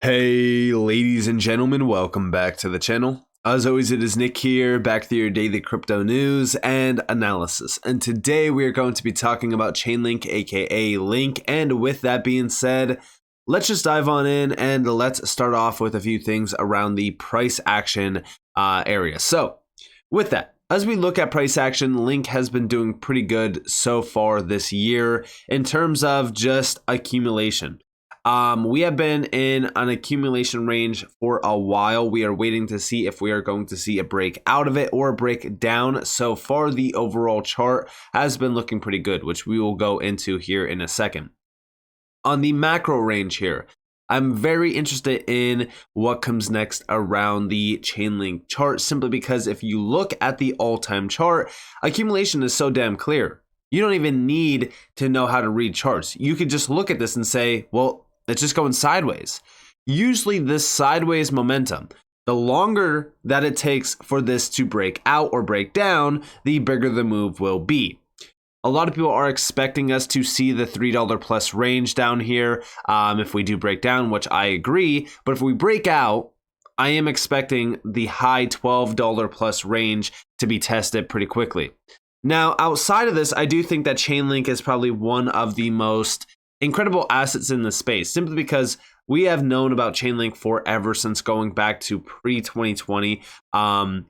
Hey, ladies and gentlemen, welcome back to the channel. As always, it is Nick here, back with your daily crypto news and analysis. And today we are going to be talking about Chainlink, aka Link. And with that being said, let's just dive on in and let's start off with a few things around the price action area. So with that, as we look at price action, Link has been doing pretty good so far this year in terms of just accumulation. We have been in an accumulation range for a while. We are waiting to see if we are going to see a break out of it or a break down. So far, the overall chart has been looking pretty good, which we will go into here in a second. On the macro range here, I'm very interested in what comes next around the Chainlink chart, simply because if you look at the all-time chart, accumulation is so damn clear. You don't even need to know how to read charts. You could just look at this and say, well, it's just going sideways. Usually this sideways momentum, the longer that it takes for this to break out or break down, the bigger the move will be. A lot of people are expecting us to see the $3 plus range down here if we do break down, which I agree. But if we break out, I am expecting the high $12 plus range to be tested pretty quickly. Now, outside of this, I do think that Chainlink is probably one of the most incredible assets in the space, simply because we have known about Chainlink forever, since going back to pre-2020. And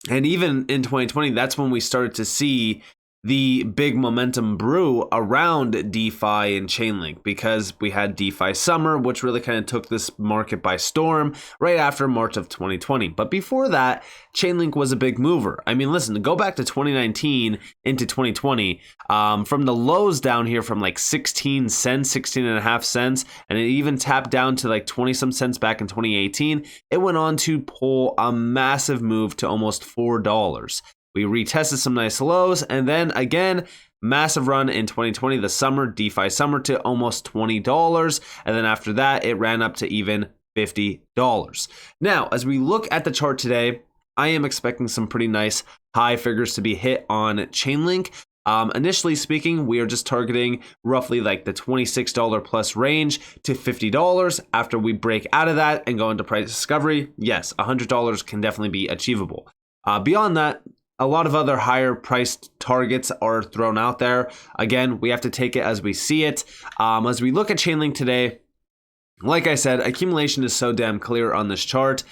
even in 2020, that's when we started to see the big momentum brew around DeFi and Chainlink, because we had DeFi summer, which really kind of took this market by storm right after March of 2020. But before that, Chainlink was a big mover. I mean, listen, go back to 2019 into 2020, from the lows down here from like 16 cents, 16 and a half cents, and it even tapped down to like 20 some cents back in 2018. It went on to pull a massive move to almost $4. We retested some nice lows, and then again, massive run in 2020, the summer, DeFi summer, to almost $20. And then after that, it ran up to even $50. Now, as we look at the chart today, I am expecting some pretty nice high figures to be hit on Chainlink. Initially speaking, we are just targeting roughly like the $26 plus range to $50. After we break out of that and go into price discovery, yes, $100 can definitely be achievable. Beyond that, a lot of other higher priced targets are thrown out there. Again, we have to take it as we see it. As we look at Chainlink today, like I said, accumulation is so damn clear on this chart.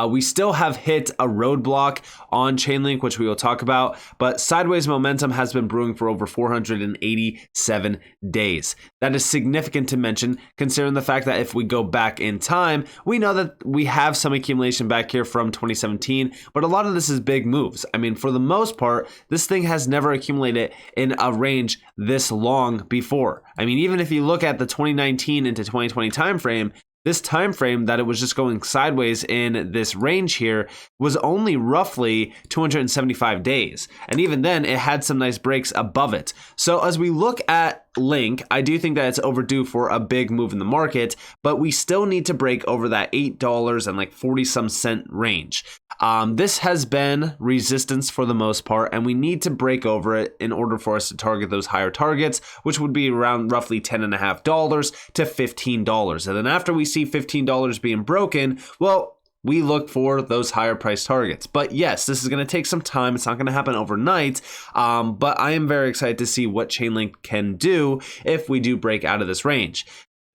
We still have hit a roadblock on Chainlink, which we will talk about, but sideways momentum has been brewing for over 487 days. That is significant to mention, considering the fact that if we go back in time, we know that we have some accumulation back here from 2017, but a lot of this is big moves. I mean, for the most part, this thing has never accumulated in a range this long before. I mean, even if you look at the 2019 into 2020 timeframe, this time frame that it was just going sideways in this range here was only roughly 275 days. And even then, it had some nice breaks above it. So as we look at Link, I do think that it's overdue for a big move in the market, but we still need to break over that $8 and like 40 some cent range. This has been resistance for the most part, and we need to break over it in order for us to target those higher targets, which would be around roughly $10.50 to $15. And then after we see $15 being broken, well, we look for those higher price targets. But yes, this is going to take some time. It's not going to happen overnight. But I am very excited to see what Chainlink can do if we do break out of this range.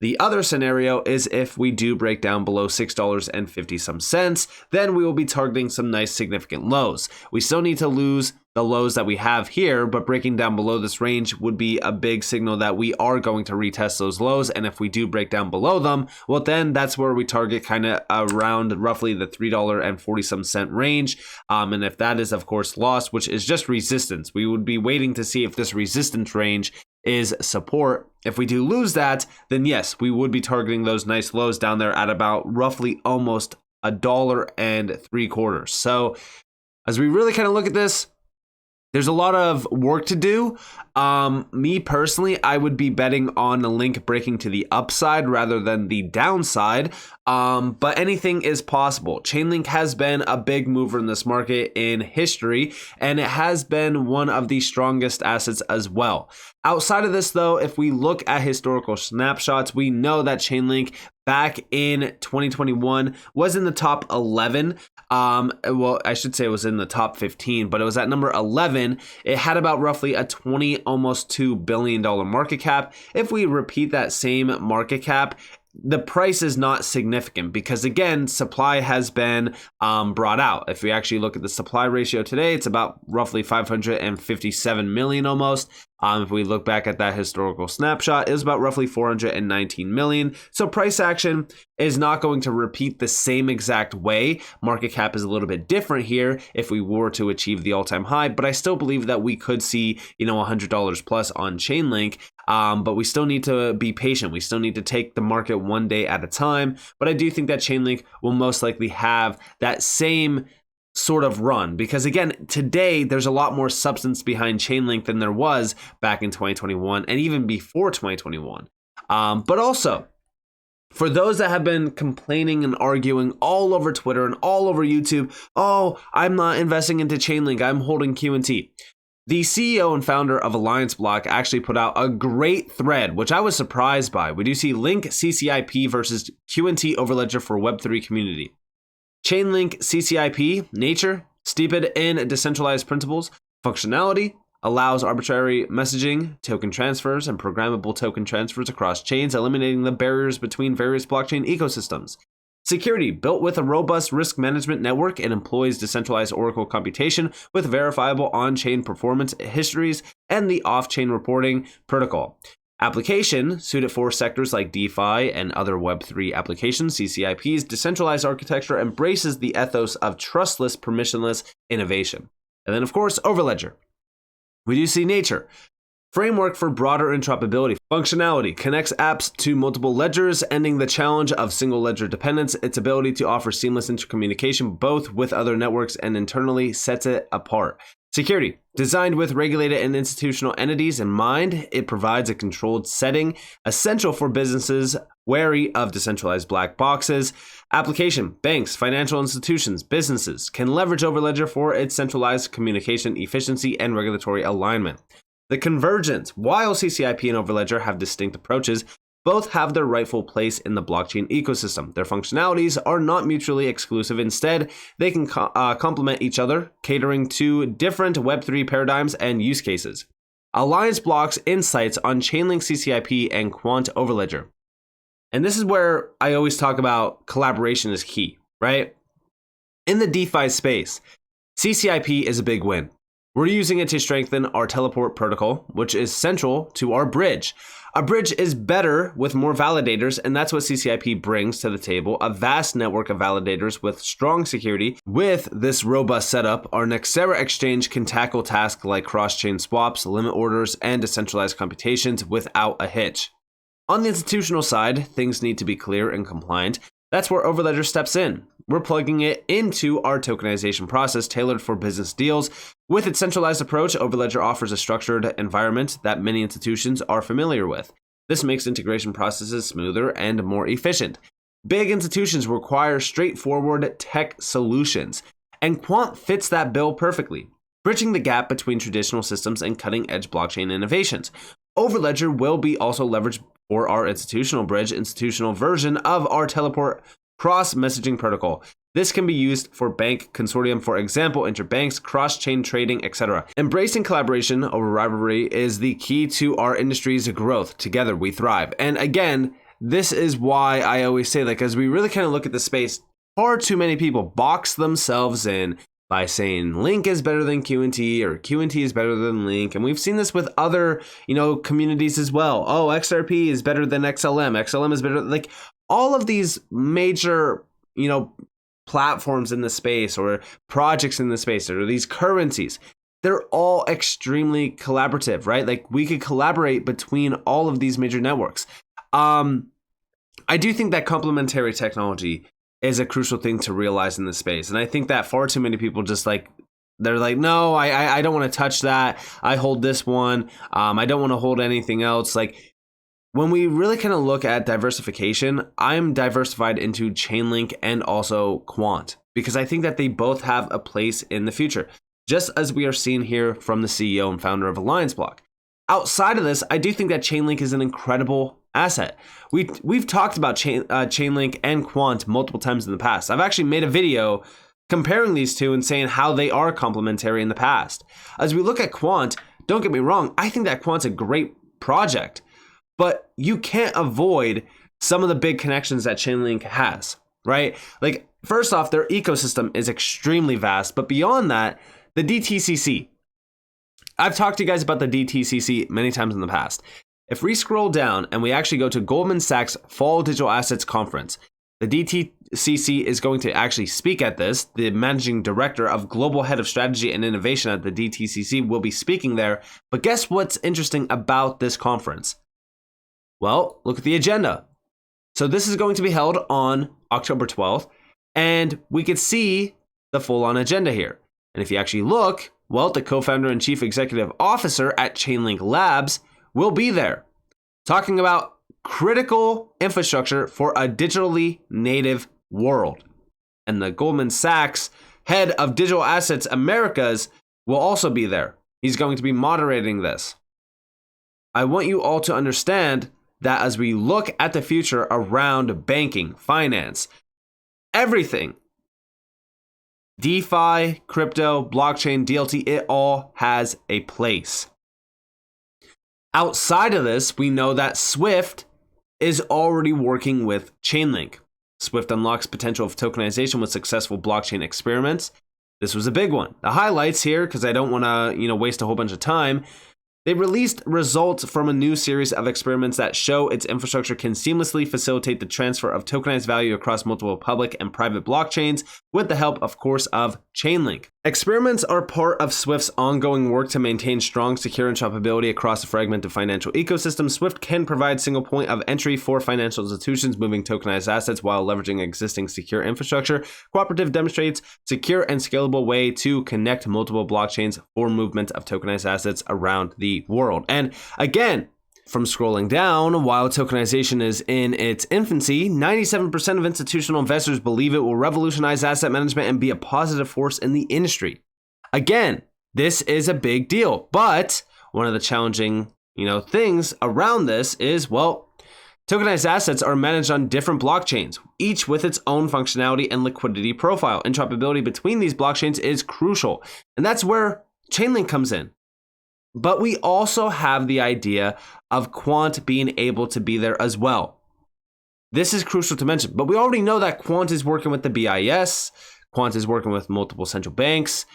The other scenario is if we do break down below $6.50 some cents, then we will be targeting some nice significant lows. We still need to lose the lows that we have here, but breaking down below this range would be a big signal that we are going to retest those lows. And if we do break down below them, well, then that's where we target kind of around roughly the $3.40 some cent range. And if that is, of course, lost, which is just resistance, we would be waiting to see if this resistance range is support. If we do lose that, then yes, we would be targeting those nice lows down there at about roughly almost $1.75. So as we really kind of look at this, there's a lot of work to do. Me personally, I would be betting on the Link breaking to the upside rather than the downside. But anything is possible. Chainlink has been a big mover in this market in history, and it has been one of the strongest assets as well. Outside of this, though, if we look at historical snapshots, we know that Chainlink back in 2021 was in the top 11. Well, I should say it was in the top 15, but it was at number 11. It had about roughly a almost $2 billion market cap. If we repeat that same market cap, the price is not significant because, again, supply has been brought out. If we actually look at the supply ratio today, it's about roughly 557 million almost. If we look back at that historical snapshot, it was about roughly 419 million. So price action is not going to repeat the same exact way. Market cap is a little bit different here if we were to achieve the all-time high, but I still believe that we could see, $100 plus on Chainlink. But we still need to be patient. We still need to take the market one day at a time. But I do think that Chainlink will most likely have that same sort of run because, again, today there's a lot more substance behind Chainlink than there was back in 2021 and even before 2021. But also, for those that have been complaining and arguing all over Twitter and all over YouTube, oh, I'm not investing into Chainlink, I'm holding QNT. The CEO and founder of Alliance Block actually put out a great thread, which I was surprised by. We do see Link CCIP versus QNT Overledger for Web3 community. Chainlink CCIP, nature, steeped in decentralized principles, functionality, allows arbitrary messaging, token transfers, and programmable token transfers across chains, eliminating the barriers between various blockchain ecosystems. Security, built with a robust risk management network and employs decentralized Oracle computation with verifiable on-chain performance histories and the off-chain reporting protocol. Application, suited for sectors like DeFi and other Web3 applications, CCIP's decentralized architecture embraces the ethos of trustless, permissionless innovation. And then, of course, Overledger. We do see nature. Framework for broader interoperability. Functionality connects apps to multiple ledgers, ending the challenge of single ledger dependence. Its ability to offer seamless intercommunication both with other networks and internally sets it apart. Security. Designed with regulated and institutional entities in mind, it provides a controlled setting essential for businesses wary of decentralized black boxes. Application. Banks, financial institutions, businesses can leverage Overledger for its centralized communication efficiency and regulatory alignment. The convergence. While CCIP and Overledger have distinct approaches, both have their rightful place in the blockchain ecosystem. Their functionalities are not mutually exclusive. Instead, they can complement each other, catering to different Web3 paradigms and use cases. Alliance Block's insights on Chainlink CCIP and Quant Overledger. And this is where I always talk about collaboration is key, right? In the DeFi space, CCIP is a big win. We're using it to strengthen our teleport protocol, which is central to our bridge. A bridge is better with more validators, and that's what CCIP brings to the table, a vast network of validators with strong security. With this robust setup, our Nexera exchange can tackle tasks like cross-chain swaps, limit orders, and decentralized computations without a hitch. On the institutional side, things need to be clear and compliant. That's where Overledger steps in. We're plugging it into our tokenization process tailored for business deals. With its centralized approach, Overledger offers a structured environment that many institutions are familiar with. This makes integration processes smoother and more efficient. Big institutions require straightforward tech solutions, and Quant fits that bill perfectly, bridging the gap between traditional systems and cutting-edge blockchain innovations. Overledger will be also leveraged for our institutional version of our teleport cross-messaging protocol. This can be used for bank consortium, for example, interbanks, cross-chain trading, etc. Embracing collaboration over rivalry is the key to our industry's growth. Together we thrive. And again, this is why I always say, as we really kind of look at the space, far too many people box themselves in by saying Link is better than QNT or QNT is better than Link. And we've seen this with other, communities as well. Oh, XRP is better than XLM. XLM is better. All of these major, platforms in the space or projects in the space or these currencies, they're all extremely collaborative, right? We could collaborate between all of these major networks. I do think that complementary technology is a crucial thing to realize in this space. And I think that far too many people just they're like, no, I don't want to touch that. I hold this one. I don't want to hold anything else. When we really kind of look at diversification, I'm diversified into Chainlink and also Quant because I think that they both have a place in the future, just as we are seeing here from the CEO and founder of Alliance Block. Outside of this, I do think that Chainlink is an incredible asset. We've talked about Chainlink and Quant multiple times in the past. I've actually made a video comparing these two and saying how they are complementary in the past. As we look at Quant, don't get me wrong, I think that Quant's a great project, but you can't avoid some of the big connections that Chainlink has, right? Like, first off, their ecosystem is extremely vast, but beyond that, the DTCC. I've talked to you guys about the DTCC many times in the past. If we scroll down and we actually go to Goldman Sachs Fall Digital Assets Conference, the DTCC is going to actually speak at this. The managing director of Global Head of Strategy and Innovation at the DTCC will be speaking there. But guess what's interesting about this conference? Well, look at the agenda. So this is going to be held on October 12th, and we could see the full-on agenda here. And if you actually look, well, the co-founder and chief executive officer at Chainlink Labs will be there, talking about critical infrastructure for a digitally native world. And the Goldman Sachs head of Digital Assets Americas will also be there. He's going to be moderating this. I want you all to understand that as we look at the future around banking, finance, everything, DeFi, crypto, blockchain, DLT, it all has a place. Outside of this, we know that Swift is already working with Chainlink. Swift unlocks potential of tokenization with successful blockchain experiments. This was a big one. The highlights here, because I don't want to, waste a whole bunch of time. They released results from a new series of experiments that show its infrastructure can seamlessly facilitate the transfer of tokenized value across multiple public and private blockchains with the help, of course, of Chainlink. Experiments are part of Swift's ongoing work to maintain strong, secure interoperability across a fragmented financial ecosystem. Swift can provide single point of entry for financial institutions moving tokenized assets while leveraging existing secure infrastructure. Cooperative demonstrates secure and scalable way to connect multiple blockchains for movement of tokenized assets around the world. And again, from scrolling down, while tokenization is in its infancy, 97% of institutional investors believe it will revolutionize asset management and be a positive force in the industry. Again, this is a big deal, but one of the challenging, things around this is, well, tokenized assets are managed on different blockchains, each with its own functionality and liquidity profile. Interoperability between these blockchains is crucial, and that's where Chainlink comes in. But we also have the idea of Quant being able to be there as well. This is crucial to mention, but we already know that Quant is working with the BIS, Quant is working with multiple central banks.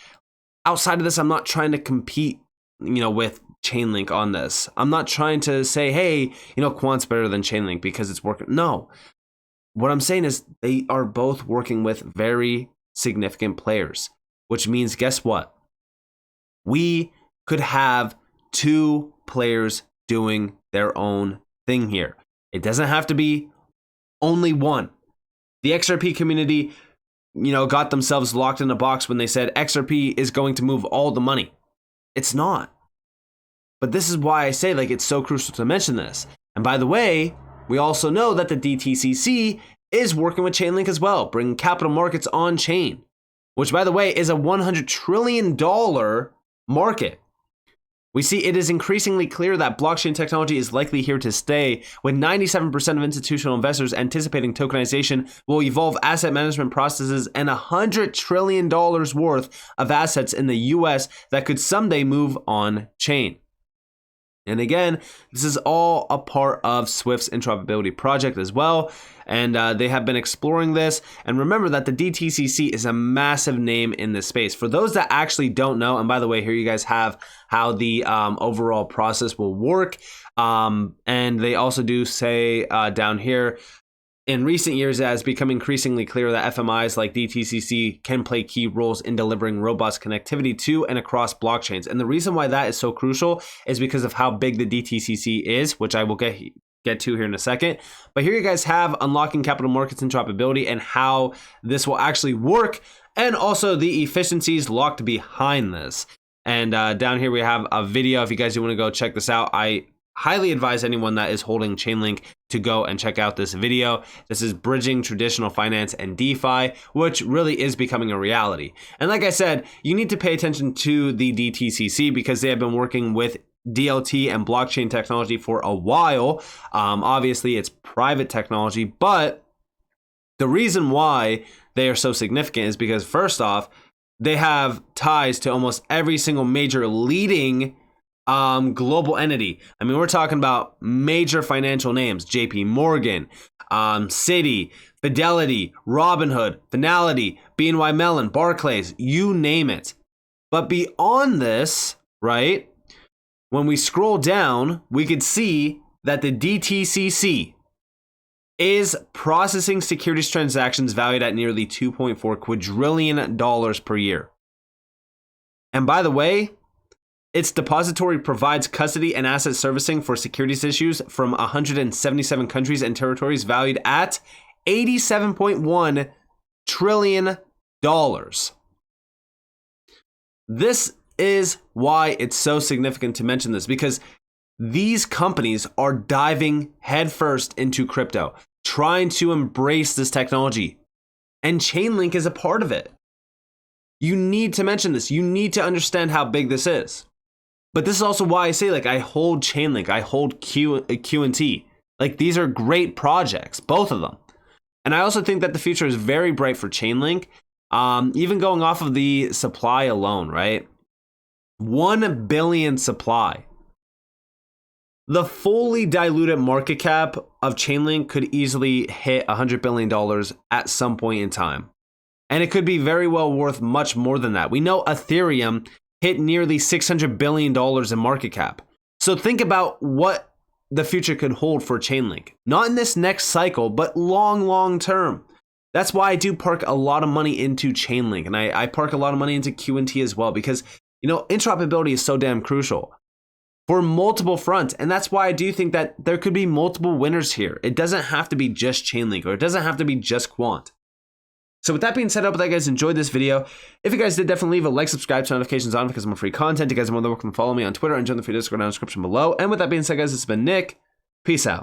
Outside of this, I'm not trying to compete, with Chainlink on this. I'm not trying to say, hey, Quant's better than Chainlink because it's working. No. What I'm saying is they are both working with very significant players, which means guess what? We could have two players doing their own thing here. It doesn't have to be only one. The XRP community, got themselves locked in a box when they said XRP is going to move all the money. It's not. But this is why I say it's so crucial to mention this. And by the way, we also know that the DTCC is working with Chainlink as well, bringing capital markets on chain, which by the way is a $100 trillion market. We see it is increasingly clear that blockchain technology is likely here to stay, with 97% of institutional investors anticipating tokenization will evolve asset management processes and $100 trillion worth of assets in the US that could someday move on chain. And again, this is all a part of Swift's interoperability project as well. And they have been exploring this. And remember that the DTCC is a massive name in this space. For those that actually don't know, and by the way, here you guys have how the overall process will work. And they also do say down here, in recent years, it has become increasingly clear that FMIs like DTCC can play key roles in delivering robust connectivity to and across blockchains. And the reason why that is so crucial is because of how big the DTCC is, which I will get to here in a second. But here you guys have unlocking capital markets interoperability and how this will actually work, and also the efficiencies locked behind this. And down here we have a video. If you guys do want to go check this out, I highly advise anyone that is holding Chainlink to go and check out this video. This is bridging traditional finance and DeFi, which really is becoming a reality. And like I said, you need to pay attention to the DTCC because they have been working with DLT and blockchain technology for a while. Obviously, it's private technology, but the reason why they are so significant is because, first off, they have ties to almost every single major leading global entity. I mean, we're talking about major financial names: JP Morgan, Citi, Fidelity, Robinhood, Finality, BNY Mellon, Barclays, you name it. But beyond this, right, when we scroll down, we could see that the DTCC is processing securities transactions valued at nearly $2.4 quadrillion per year. And by the way, its depository provides custody and asset servicing for securities issues from 177 countries and territories valued at $87.1 trillion. This is why it's so significant to mention this, because these companies are diving headfirst into crypto, trying to embrace this technology, and Chainlink is a part of it. You need to mention this. You need to understand how big this is. But this is also why I say, like, I hold Chainlink, I hold QNT. Like, these are great projects, both of them. And I also think that the future is very bright for Chainlink, even going off of the supply alone, right? 1 billion supply. The fully diluted market cap of Chainlink could easily hit $100 billion at some point in time. And it could be very well worth much more than that. We know Ethereum hit nearly $600 billion in market cap. So think about what the future could hold for Chainlink. Not in this next cycle, but long term. That's why I do park a lot of money into Chainlink. And I park a lot of money into QNT as well, because, you know, interoperability is so damn crucial for multiple fronts. And that's why I do think that there could be multiple winners here. It doesn't have to be just Chainlink, or it doesn't have to be just Quant. So with that being said, I hope that you guys enjoyed this video. If you guys did, definitely leave a like, subscribe, turn notifications on because I'm free content. You guys are more than welcome to follow me on Twitter and join the free Discord down in the description below. And with that being said, guys, it's been Nick. Peace out.